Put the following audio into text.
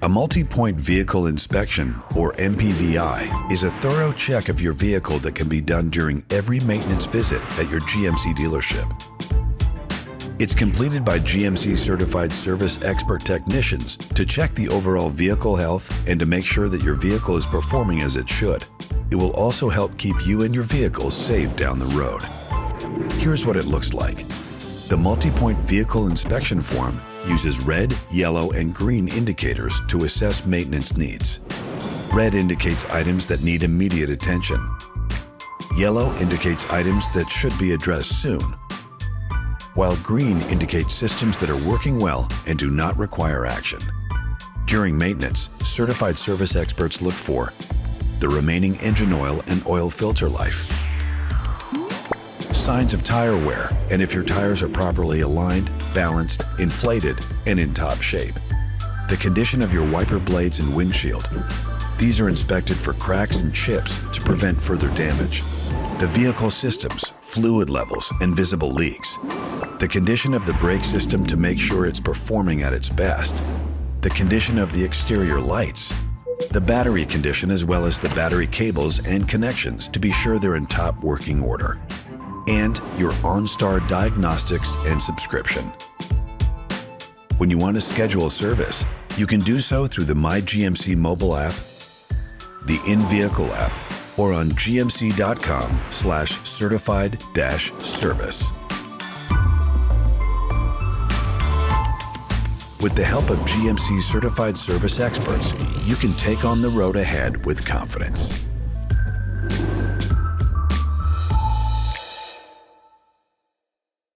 A multi-point vehicle inspection, or MPVI, is a thorough check of your vehicle that can be done during every maintenance visit at your GMC dealership. It's completed by GMC Certified Service expert technicians to check the overall vehicle health and to make sure that your vehicle is performing as it should. It will also help keep you and your vehicle safe down the road. Here's what it looks like. The multi-point vehicle inspection form uses red, yellow, and green indicators to assess maintenance needs. Red indicates items that need immediate attention. Yellow indicates items that should be addressed soon, while green indicates systems that are working well and do not require action. During maintenance, certified service experts look for the remaining engine oil and oil filter life, signs of tire wear, and if your tires are properly aligned, balanced, inflated, and in top shape. The condition of your wiper blades and windshield. These are inspected for cracks and chips to prevent further damage. The vehicle systems, fluid levels, and visible leaks. The condition of the brake system to make sure it's performing at its best. The condition of the exterior lights. The battery condition as well as the battery cables and connections to be sure they're in top working order. And your OnStar diagnostics and subscription. When you want to schedule a service, you can do so through the My GMC mobile app, the in-vehicle app, or on gmc.com/certified-service. With the help of GMC Certified Service experts, you can take on the road ahead with confidence.